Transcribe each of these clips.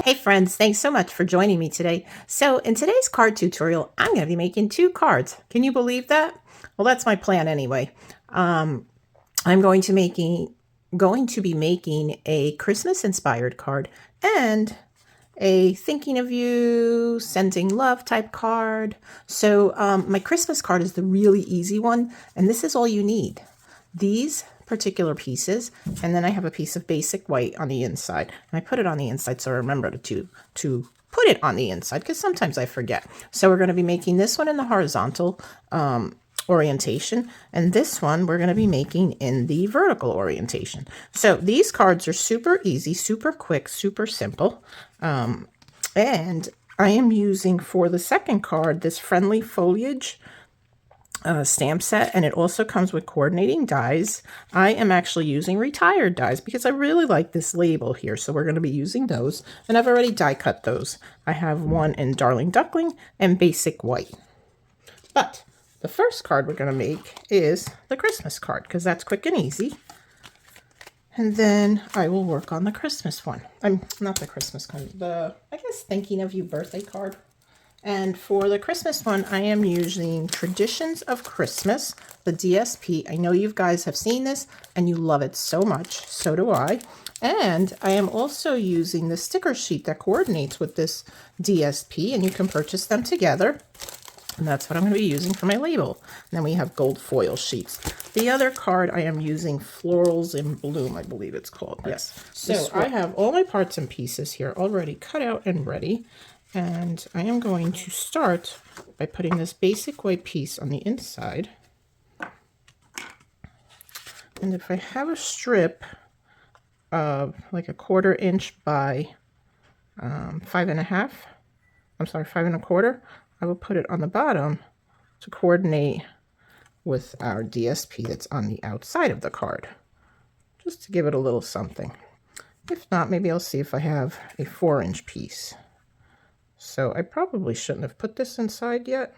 Hey friends, thanks so much for joining me today. So in today's card tutorial, I'm going to be making 2 cards. Can you believe that? Well, that's my plan anyway. I'm going to be making a Christmas inspired card and a thinking of you, sending love type card. So my Christmas card is the really easy one, and this is all you need. These particular pieces, and then I have a piece of basic white on the inside, and I put it on the inside so I remember to put it on the inside, because sometimes I forget. So we're going to be making this one in the horizontal orientation, and this one we're going to be making in the vertical orientation. So these cards are super easy, super quick, super simple, and I am using for the second card this Friendly Foliage stamp set, and it also comes with coordinating dies. I am actually using retired dies because I really like this label here, so we're going to be using those, and I've already die cut those. I have one in Darling Duckling and basic white. But the first card we're going to make is the Christmas card, because that's quick and easy. And then I will work on the Christmas one. Not the Christmas card, I guess thinking of you birthday card. And for the Christmas one, I am using Traditions of Christmas, the DSP. I know you guys have seen this and you love it so much. So do I. And I am also using the sticker sheet that coordinates with this DSP, and you can purchase them together. And that's what I'm going to be using for my label. And then we have gold foil sheets. The other card I am using Florals in Bloom, I believe it's called. Yes. So I have all my parts and pieces here already cut out and ready. And I am going to start by putting this basic white piece on the inside. And if I have a strip of like a 1/4 inch by 5.5, I'm sorry, 5 1/4, I will put it on the bottom to coordinate with our DSP that's on the outside of the card, just to give it a little something. If not, maybe I'll see if I have a 4-inch piece. So I probably shouldn't have put this inside yet,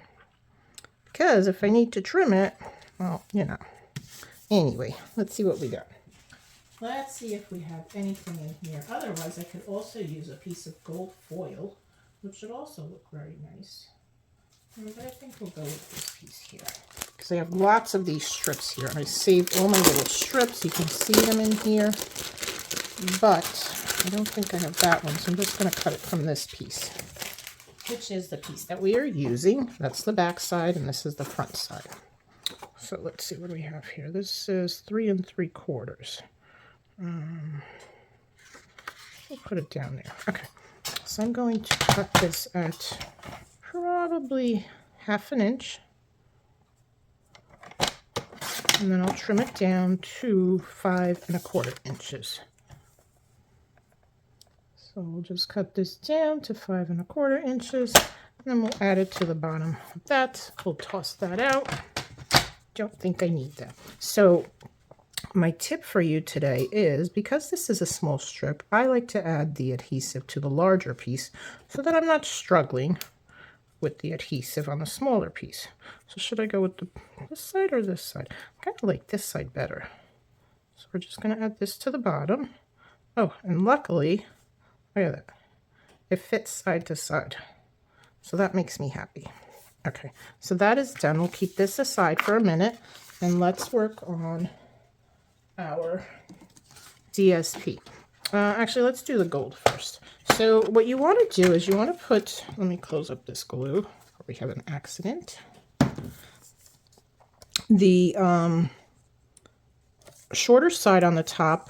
because if I need to trim it, well, you know. Anyway, let's see what we got. Let's see if we have anything in here. Otherwise, I could also use a piece of gold foil, which should also look very nice. But I think we'll go with this piece here, because I have lots of these strips here. I saved all my little strips. You can see them in here, but I don't think I have that one, so I'm just going to cut it from this piece, which is the piece that we are using. That's the back side, and this is the front side. So let's see what we have here. This is 3 3/4. We'll put it down there. Okay, so I'm going to cut this at probably 1/2 inch, and then I'll trim it down to 5 1/4 inches. So we'll just cut this down to 5 1/4 inches, and then we'll add it to the bottom of that. We'll toss that out. Don't think I need that. So my tip for you today is, because this is a small strip, I like to add the adhesive to the larger piece so that I'm not struggling with the adhesive on the smaller piece. So should I go with this side or this side? I kind of like this side better. So we're just going to add this to the bottom. Oh, and luckily, look at that. It fits side to side. So that makes me happy. Okay, so that is done. We'll keep this aside for a minute, and let's work on our DSP. Actually, let's do the gold first. So what you want to do is you want to put, let me close up this glue, or we have an accident. The shorter side on the top,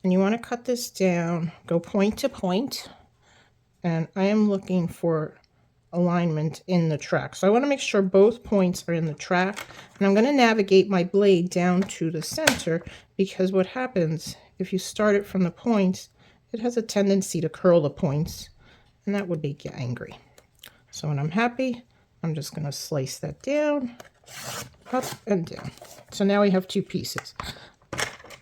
and you want to cut this down, go point to point, and I am looking for alignment in the track. So I want to make sure both points are in the track, and I'm going to navigate my blade down to the center, because what happens if you start it from the points, it has a tendency to curl the points, and that would make you angry. So when I'm happy, I'm just going to slice that down, up and down. So now we have 2 pieces.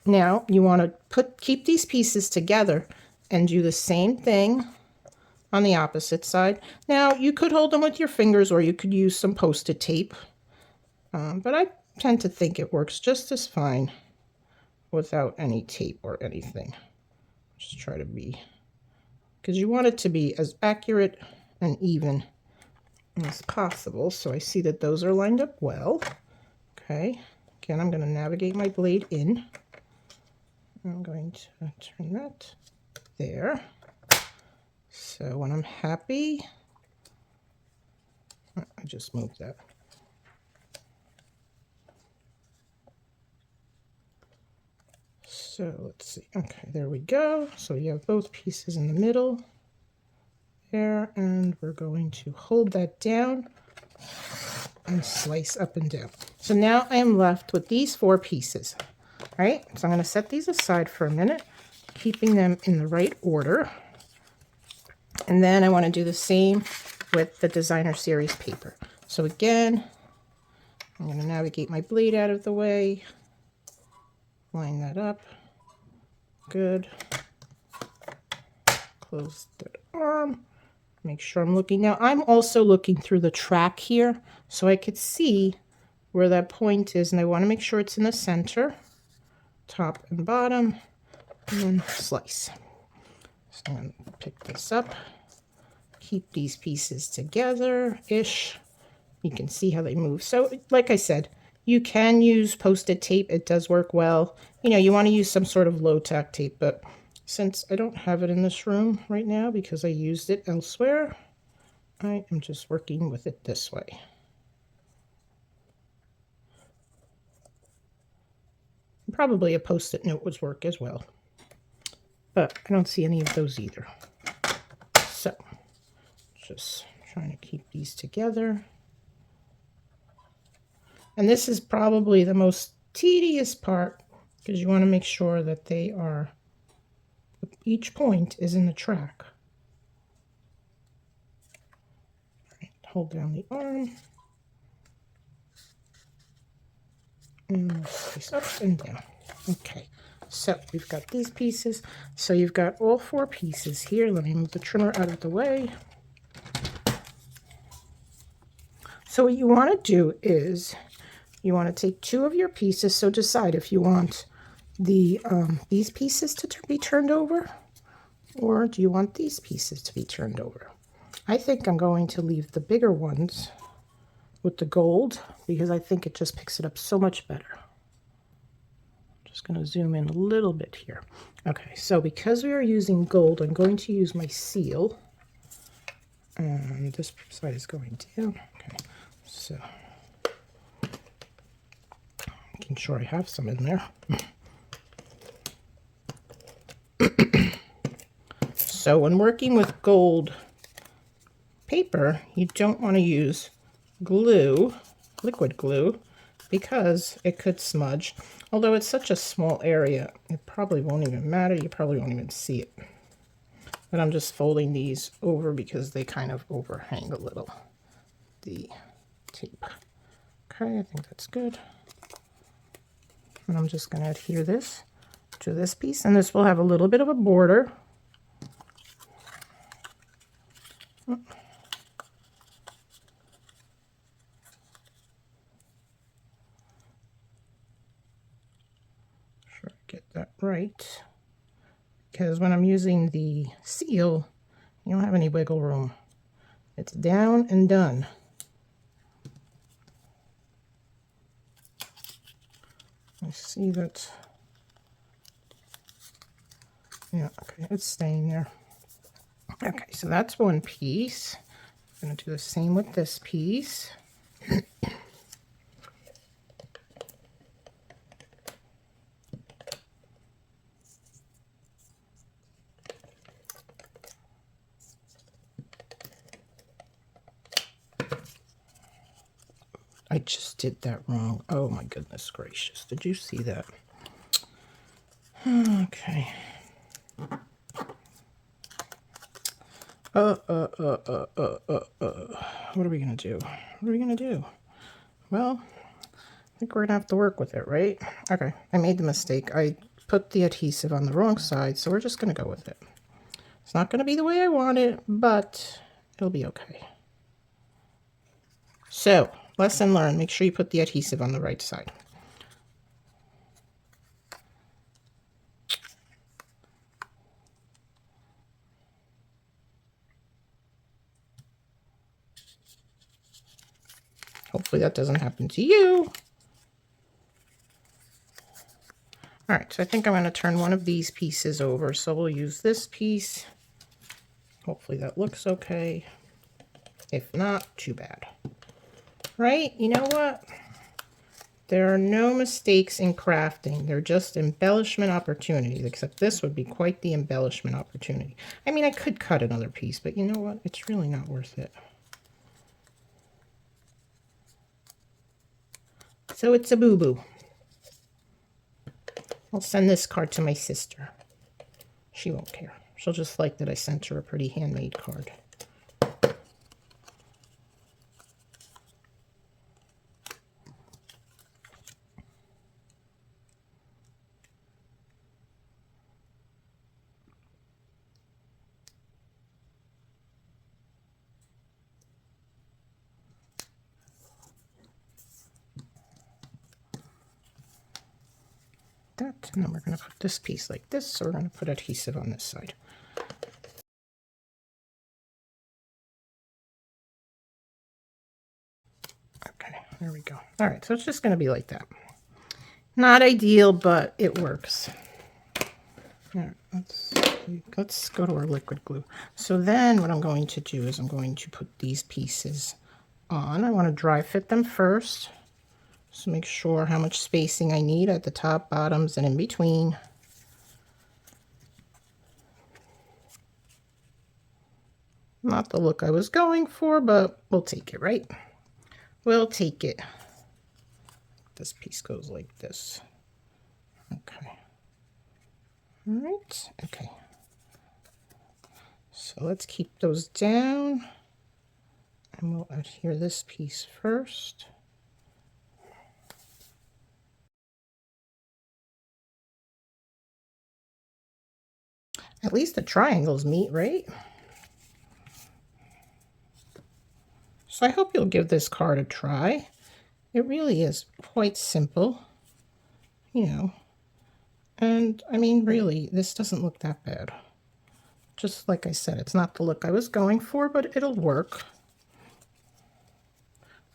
Now you want to keep these pieces together and do the same thing on the opposite side. Now you could hold them with your fingers, or you could use some Post-it tape, but I tend to think it works just as fine without any tape or anything. Just try to be, because you want it to be as accurate and even as possible. So I see that those are lined up well. Okay, again, I'm going to navigate my blade in. I'm going to turn that there. So when I'm happy, I just moved that. So let's see. Okay, there we go. So you have both pieces in the middle there, and we're going to hold that down and slice up and down. So now I am left with these 4 pieces. All right, so I'm going to set these aside for a minute, keeping them in the right order. And then I want to do the same with the designer series paper. So again, I'm going to navigate my blade out of the way, line that up. Good. Close the arm. Make sure I'm looking. Now I'm also looking through the track here so I could see where that point is, and I want to make sure it's in the center, top and bottom, and then slice. So I'm going to pick this up, keep these pieces together-ish. You can see how they move. So like I said, you can use Post-it tape. It does work well. You know, you want to use some sort of low-tack tape, but since I don't have it in this room right now because I used it elsewhere, I am just working with it this way. Probably a Post-it note would work as well, but I don't see any of those either. So just trying to keep these together. And this is probably the most tedious part because you want to make sure that they are, each point is in the track. Right, hold down the arm and slice up and down. Okay, so we've got these pieces. So you've got all 4 pieces here. Let me move the trimmer out of the way. So what you want to do is you want to take 2 of your pieces. So decide if you want the these pieces to be turned over, or do you want these pieces to be turned over? I think I'm going to leave the bigger ones with the gold because I think it just picks it up so much better. Just going to zoom in a little bit here. Okay, so because we are using gold, I'm going to use my seal. And this side is going down. Okay, so making sure I have some in there. So when working with gold paper, you don't want to use glue, liquid glue, because it could smudge. Although it's such a small area, it probably won't even matter. You probably won't even see it. But I'm just folding these over because they kind of overhang a little the tape. Okay, I think that's good. And I'm just going to adhere this to this piece, and this will have a little bit of a border. Sure, get that right. Because when I'm using the seal, you don't have any wiggle room. It's down and done. I see that. Yeah, okay, it's staying there. Okay, so that's one piece. I'm going to do the same with this piece. I just did that wrong. Oh my goodness gracious. Did you see that? Okay. What are we going to do? What are we going to do? Well, I think we're going to have to work with it, right? Okay, I made the mistake. I put the adhesive on the wrong side, so we're just going to go with it. It's not going to be the way I want it, but it'll be okay. So, lesson learned, make sure you put the adhesive on the right side. Hopefully that doesn't happen to you. All right, so I think I'm going to turn one of these pieces over. So we'll use this piece. Hopefully that looks okay. If not, too bad. Right? You know what? There are no mistakes in crafting. They're just embellishment opportunities, except this would be quite the embellishment opportunity. I mean, I could cut another piece, but you know what? It's really not worth it. So it's a boo-boo. I'll send this card to my sister. She won't care. She'll just like that I sent her a pretty handmade card. That, and then we're going to put this piece like this, so we're going to put adhesive on this side. Okay, there we go. All right, so it's just going to be like that. Not ideal, but it works. All right, let's go to our liquid glue. So then what I'm going to do is I'm going to put these pieces on. I want to dry fit them first. So make sure how much spacing I need at the top, bottoms, and in between. Not the look I was going for, but we'll take it, right? We'll take it. This piece goes like this. Okay. All right. Okay. So let's keep those down. And we'll adhere this piece first. At least the triangles meet, right? So I hope you'll give this card a try. It really is quite simple, you know. And I mean, really, this doesn't look that bad. Just like I said, it's not the look I was going for, but it'll work.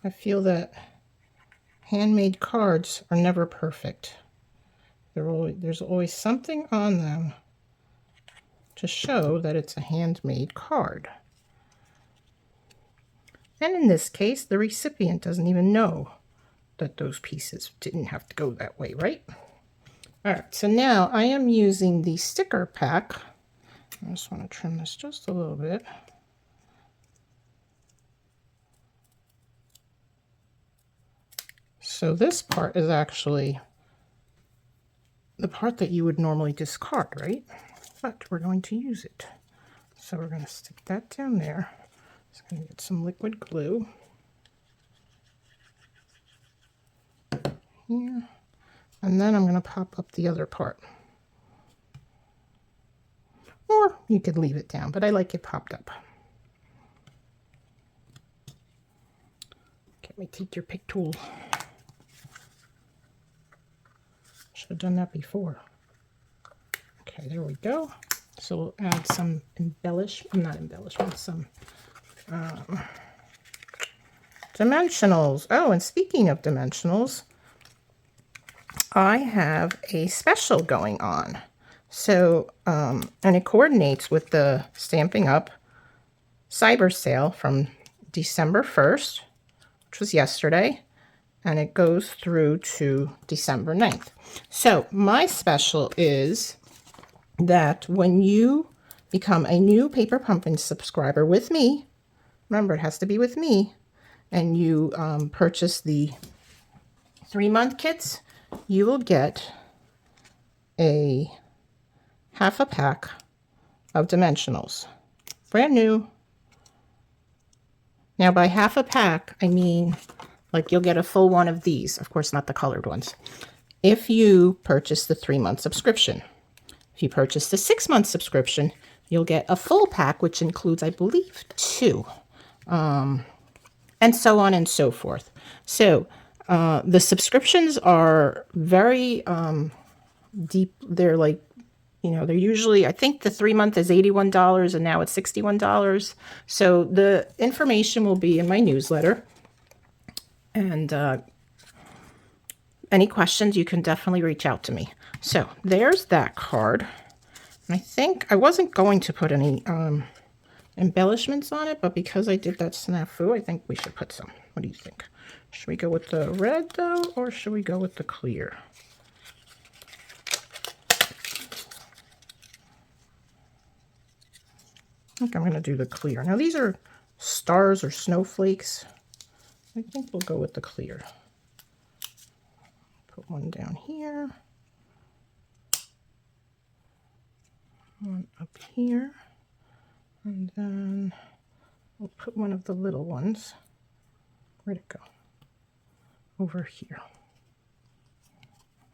I feel that handmade cards are never perfect. There's always something on them to show that it's a handmade card. And in this case, the recipient doesn't even know that those pieces didn't have to go that way, right? All right, so now I am using the sticker pack. I just want to trim this just a little bit. So this part is actually the part that you would normally discard, right? But we're going to use it. So we're going to stick that down there. Just going to get some liquid glue. Here. And then I'm going to pop up the other part. Or you could leave it down, but I like it popped up. Get me take your pick tool. Should have done that before. Okay, there we go. So we'll add some some dimensionals. Oh, and speaking of dimensionals, I have a special going on. So, and it coordinates with the Stamping Up Cyber Sale from December 1st, which was yesterday, and it goes through to December 9th. So my special is that when you become a new Paper Pumpkin subscriber with me, remember it has to be with me, and you purchase the 3-month kits, you will get a half a pack of dimensionals. Brand new. Now by half a pack, I mean like you'll get a full one of these. Of course, not the colored ones. If you purchase the 3-month subscription. If you purchase the 6-month subscription, you'll get a full pack, which includes, I believe, 2. And so on and so forth. So the subscriptions are very deep. They're like, you know, they're usually, I think the 3-month is $81 and now it's $61. So the information will be in my newsletter. And any questions, you can definitely reach out to me. So there's that card. And I think I wasn't going to put any embellishments on it, but because I did that snafu, I think we should put some. What do you think? Should we go with the red though, or should we go with the clear? I think I'm going to do the clear. Now these are stars or snowflakes. I think we'll go with the clear. Put one down here. One up here. And then we'll put one of the little ones. Where'd it go? Over here.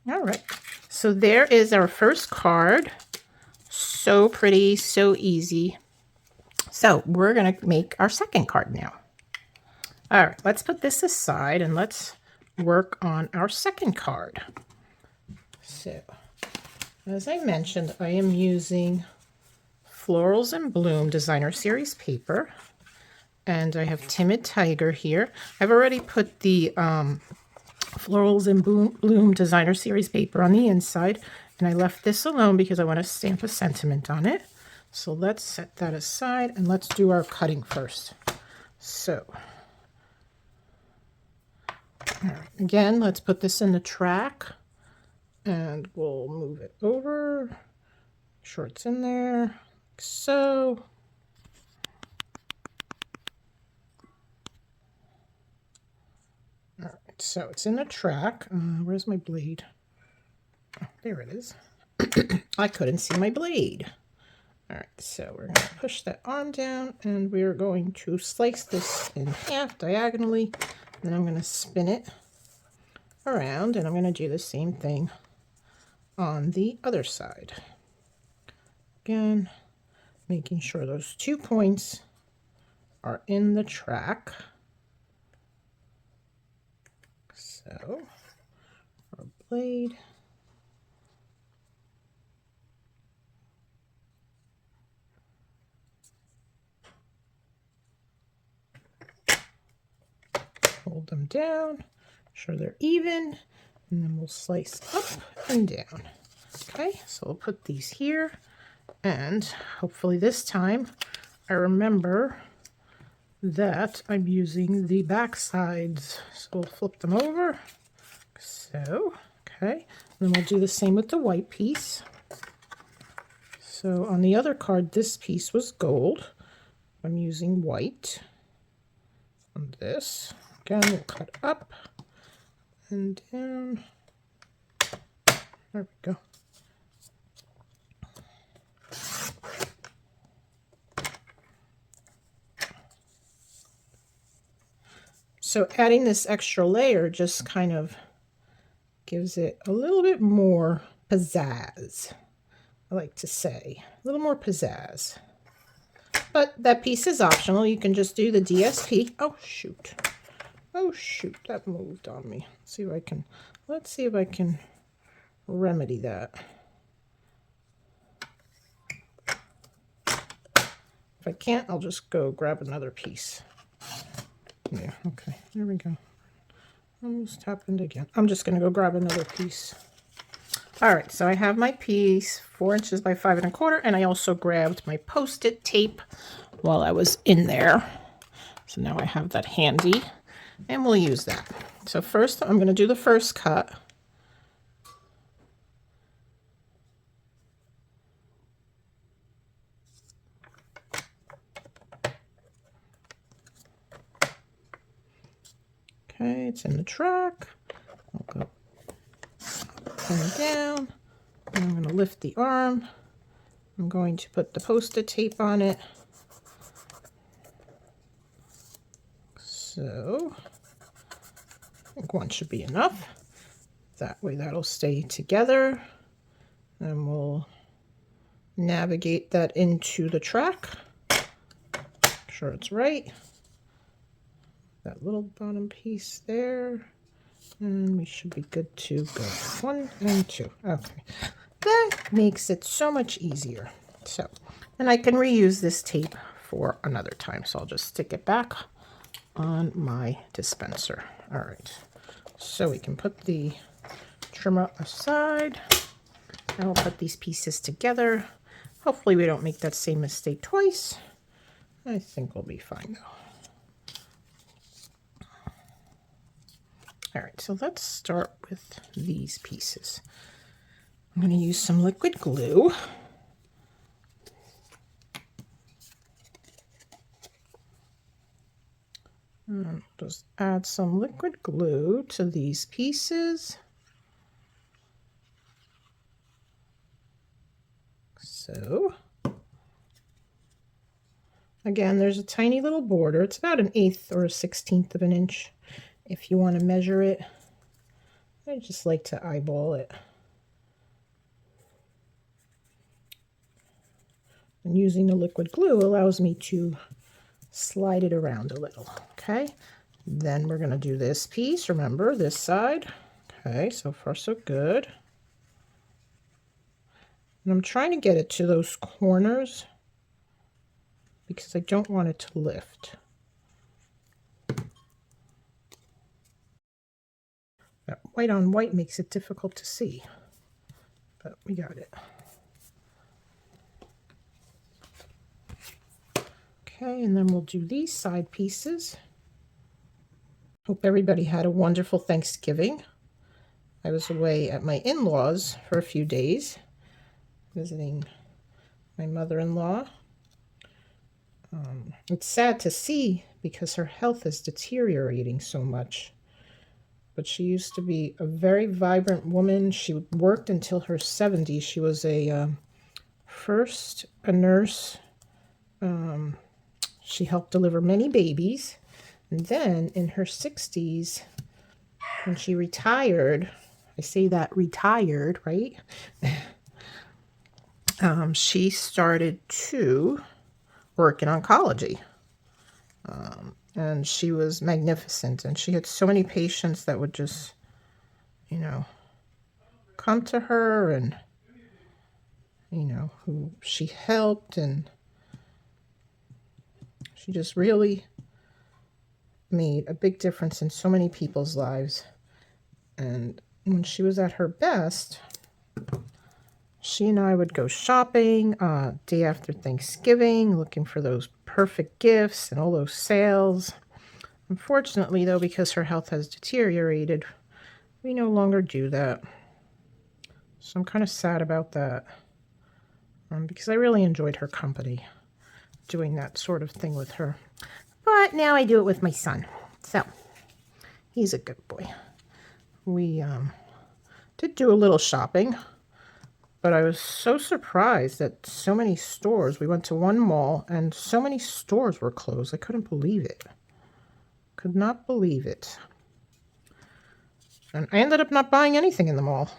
All right. So there is our first card. So pretty, so easy. So we're going to make our second card now. All right, let's put this aside and let's work on our second card. So, as I mentioned, I am using Florals and Bloom Designer Series paper. And I have Timid Tiger here. I've already put the Florals and Bloom Designer Series paper on the inside. And I left this alone because I want to stamp a sentiment on it. So let's set that aside and let's do our cutting first. So, all right, again, let's put this in the track and we'll move it over. Make sure it's in there, like so. All right, so it's in the track. Where's my blade? Oh, there it is. I couldn't see my blade. All right, so we're going to push that arm down and we're going to slice this in half diagonally. Then I'm going to spin it around and I'm going to do the same thing on the other side. Again, making sure those 2 points are in the track. So, our blade. Hold them down, make sure they're even, and then we'll slice up and down. Okay, so we'll put these here, and hopefully this time I remember that I'm using the back sides. So we'll flip them over. So, okay, and then we'll do the same with the white piece. So on the other card, this piece was gold. I'm using white on this. Again, we'll cut up and down. There we go. So adding this extra layer just kind of gives it a little bit more pizzazz, I like to say. A little more pizzazz. But that piece is optional. You can just do the DSP. Oh, shoot. Oh, shoot. That moved on me. Let's see if I can remedy that. If I can't, I'll just go grab another piece. Yeah, okay. There we go. Almost happened again. I'm just going to go grab another piece. All right, so I have my piece, 4 inches by 5 1/4, and I also grabbed my Post-it tape while I was in there. So now I have that handy, and we'll use that. So first, I'm going to do the first cut. Okay, it's in the track. I'll go up and down. And I'm going to lift the arm. I'm going to put the Post-it tape on it. So, I think one should be enough. That way that'll stay together. And we'll navigate that into the track. Make sure it's right. That little bottom piece there. And we should be good to go. 1 and 2. Okay. That makes it so much easier. So, and I can reuse this tape for another time. So I'll just stick it back on my dispenser. All right, so we can put the trimmer aside. Now we'll put these pieces together. Hopefully we don't make that same mistake twice. I think we'll be fine though. All right, so let's start with these pieces. I'm going to use some liquid glue. And just add some liquid glue to these pieces. So, again, there's a tiny little border. It's about 1/8 or 1/16 of an inch if you want to measure it. I just like to eyeball it. And using the liquid glue allows me to slide it around a little. Okay, then we're going to do this piece. Remember, this side. Okay, so far so good. And I'm trying to get it to those corners because I don't want it to lift. That white on white makes it difficult to see, but we got it. Okay, and then we'll do these side pieces. Hope everybody had a wonderful Thanksgiving. I was away at my in-laws for a few days, visiting my mother-in-law. It's sad to see because her health is deteriorating so much. But she used to be a very vibrant woman. She worked until her 70s. She was first a nurse. She helped deliver many babies. And then in her 60s, when she retired, I say that retired, right? She started to work in oncology. And she was magnificent. And she had so many patients that would just, you know, come to her and, you know, who she helped. And she just really made a big difference in so many people's lives. And when she was at her best, she and I would go shopping day after Thanksgiving, looking for those perfect gifts and all those sales. Unfortunately, though, because her health has deteriorated, we no longer do that. So I'm kind of sad about that because I really enjoyed her company, doing that sort of thing with her. But now I do it with my son. So he's a good boy. We did do a little shopping. But I was so surprised that so many stores, we went to one mall and so many stores were closed. I couldn't believe it. Could not believe it. And I ended up not buying anything in the mall.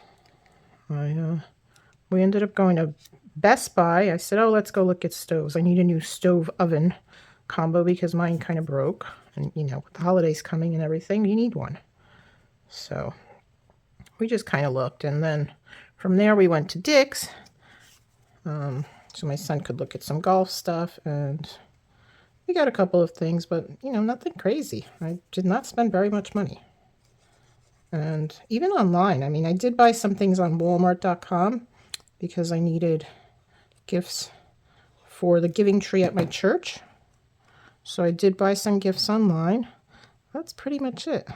We ended up going to Best Buy. I said, oh, let's go look at stoves. I need a new stove oven combo because mine kind of broke. And, you know, with the holidays coming and everything, you need one. So we just kind of looked, and then from there we went to Dick's, so my son could look at some golf stuff, and we got a couple of things, but, you know, nothing crazy. I did not spend very much money. And even online, I mean, I did buy some things on Walmart.com because I needed gifts for the giving tree at my church. So I did buy some gifts online. That's pretty much it.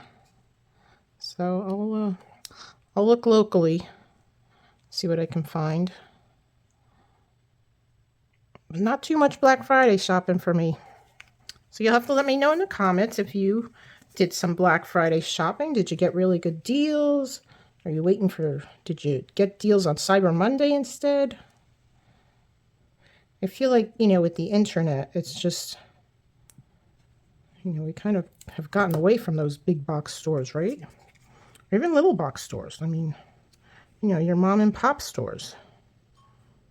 So I'll look locally, see what I can find. But not too much Black Friday shopping for me. So you'll have to let me know in the comments if you did some Black Friday shopping. Did you get really good deals? Are you waiting for, did you get deals on Cyber Monday instead? I feel like, you know, with the internet, it's just, you know, we kind of have gotten away from those big box stores, right? Or even little box stores. I mean, you know, your mom and pop stores.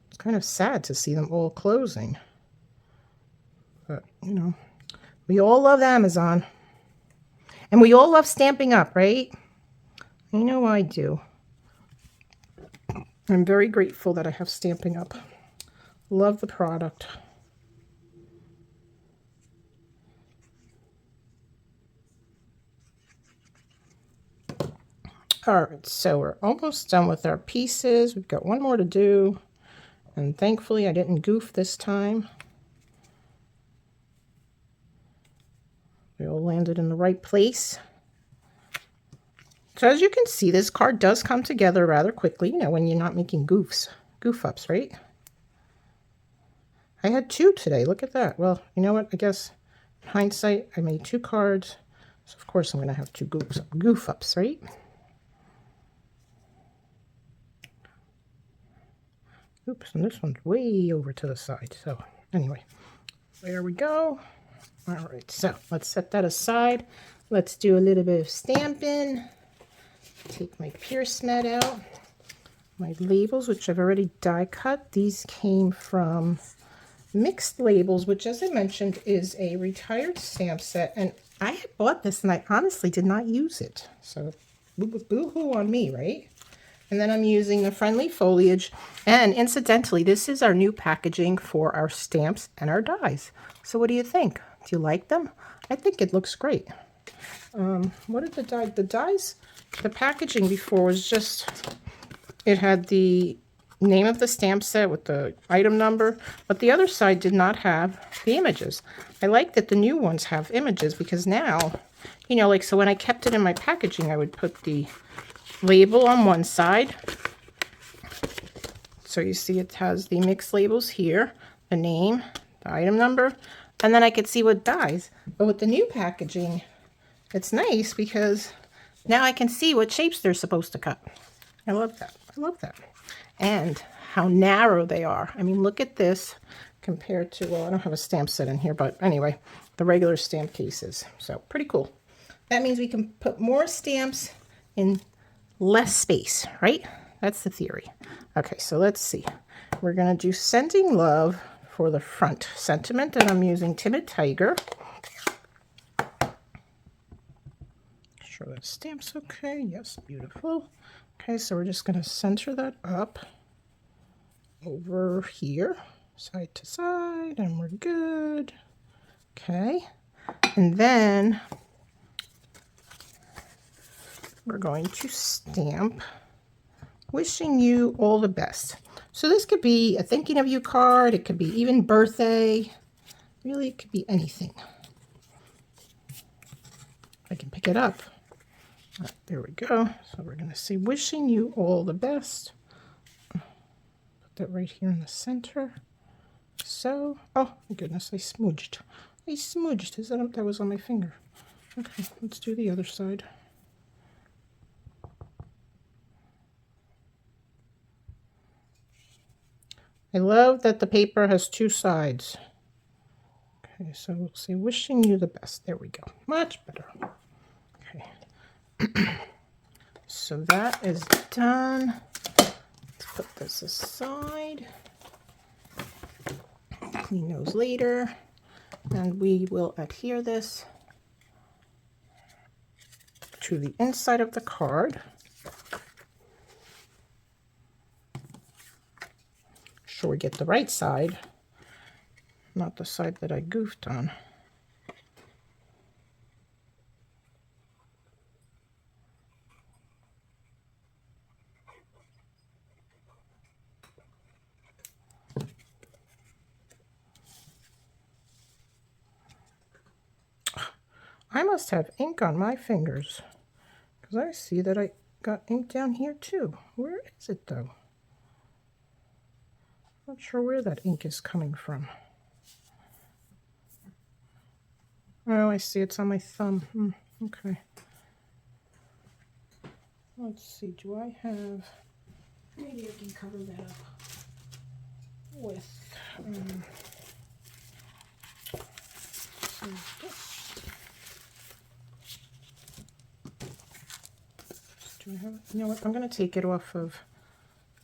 It's kind of sad to see them all closing. But, you know, we all love Amazon. And we all love Stamping Up, right? I know I do. I'm very grateful that I have Stamping Up. Love the product. All right, so we're almost done with our pieces. We've got one more to do, and thankfully I didn't goof this time. They all landed in the right place. So as you can see, this card does come together rather quickly, you know, when you're not making goof ups, right? I had 2 today. Look at that. Well, you know what? I guess in hindsight, I made 2 cards. So of course I'm going to have 2 goof ups, right? Oops, and this one's way over to the side. So anyway, there we go. All right, so let's set that aside. Let's do a little bit of stamping. Take my Pierce mat out. My labels, which I've already die cut. These came from Mixed Labels, which, as I mentioned, is a retired stamp set. And I had bought this and I honestly did not use it. So boo-hoo on me, right? And then I'm using the Friendly Foliage. And incidentally, this is our new packaging for our stamps and our dies. So what do you think? Do you like them? I think it looks great. What did the die? The dies, the packaging before was just, it had the name of the stamp set with the item number, but the other side did not have the images. I like that the new ones have images because now, you know, like, so when I kept it in my packaging, I would put the label on one side. So you see it has the Mixed Labels here, the name, the item number, and then I could see what dies. But with the new packaging, it's nice because now I can see what shapes they're supposed to cut. I love that. I love that. And how narrow they are. I mean, look at this compared to, well, I don't have a stamp set in here, but anyway, the regular stamp cases. So pretty cool. That means we can put more stamps in less space, right? That's the theory. Okay, so let's see. We're going to do Sending Love for the front sentiment, and I'm using Timid Tiger. Sure that stamp's okay. Yes, beautiful. Okay, so we're just going to center that up over here, side to side, and we're good. Okay, and then we're going to stamp Wishing You All the Best. So this could be a thinking of you card. It could be even birthday. Really, it could be anything. I can pick it up. There we go. So we're going to say Wishing You All the Best. Put that right here in the center. So, oh my goodness, I smudged. Is that was on my finger? Okay, let's do the other side. I love that the paper has 2 sides. Okay, so we'll say Wishing You the Best. There we go. Much better. Okay. So that is done. Let's put this aside. Clean those later. And we will adhere this to the inside of the card. Sure we get the right side, not the side that I goofed on. I must have ink on my fingers because I see that I got ink down here too. Where is it though? Not sure where that ink is coming from. Oh, I see it's on my thumb. Okay. Let's see, do I have, maybe I can cover that up with, do I have, you know what, I'm going to take it off of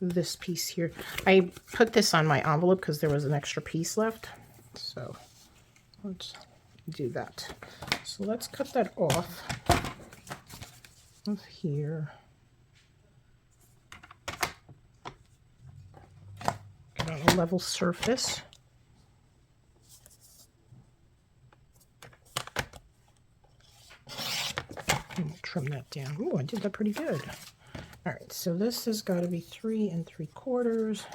this piece here. I put this on my envelope because there was an extra piece left. So let's do that. So let's cut that off of here. Get on a level surface. And we'll trim that down. Ooh, I did that pretty good. All right, so this has got to be 3 3/4.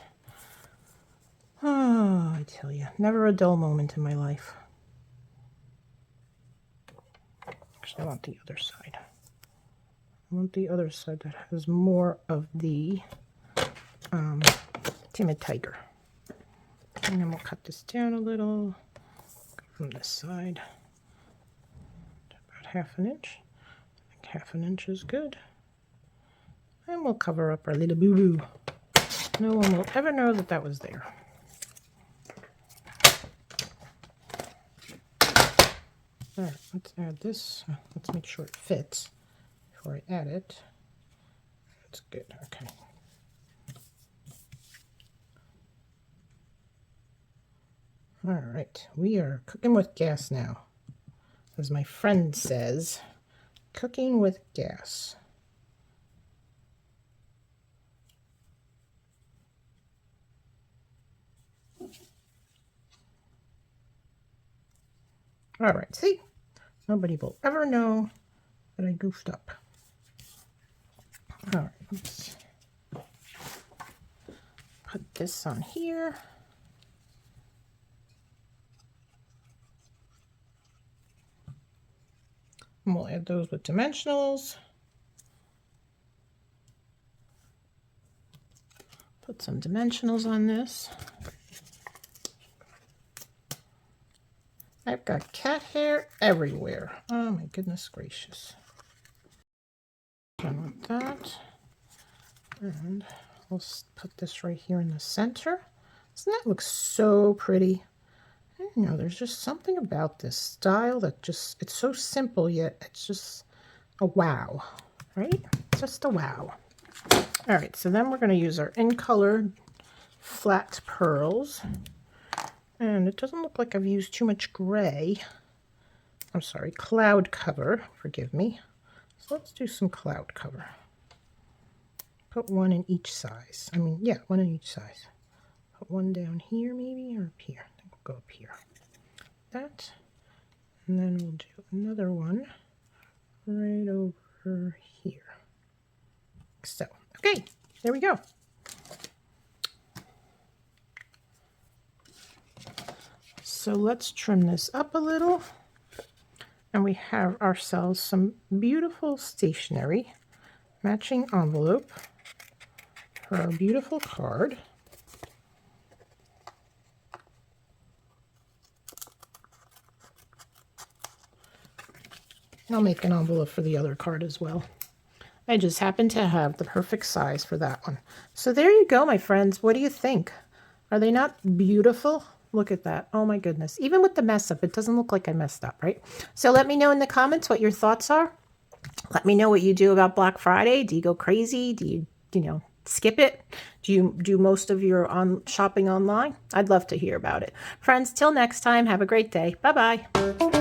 Oh, I tell you, never a dull moment in my life. Actually, I want the other side. I want the other side that has more of the timid tiger. And then we'll cut this down a little from this side. About 1/2 inch. I think 1/2 inch is good. And we'll cover up our little boo-boo. No one will ever know that that was there. All right, let's add this. Let's make sure it fits before I add it. That's good. Okay. All right, we are cooking with gas now. As my friend says, cooking with gas. All right, see? Nobody will ever know that I goofed up. All right, let's put this on here. And we'll add those with dimensionals. Put some dimensionals on this. I've got cat hair everywhere. Oh my goodness gracious. Done with that. And we'll put this right here in the center. Doesn't that look so pretty? You know, there's just something about this style that just, it's so simple yet it's just a wow, right? Just a wow. All right, so then we're going to use our in color flat pearls. And it doesn't look like I've used too much gray. I'm sorry, cloud cover, forgive me. So let's do some cloud cover. Put one in each size. I mean, yeah, one in each size. Put one down here maybe, or up here. I think we'll go up here. That. And then we'll do another one right over here. So, okay, there we go. So let's trim this up a little. And we have ourselves some beautiful stationery, matching envelope for our beautiful card. I'll make an envelope for the other card as well. I just happen to have the perfect size for that one. So there you go, my friends. What do you think? Are they not beautiful? Look at that. Oh my goodness. Even with the mess up, it doesn't look like I messed up, right? So let me know in the comments what your thoughts are. Let me know what you do about Black Friday. Do you go crazy? Do you skip it? Do you do most of your shopping online? I'd love to hear about it. Friends, till next time, have a great day. Bye-bye.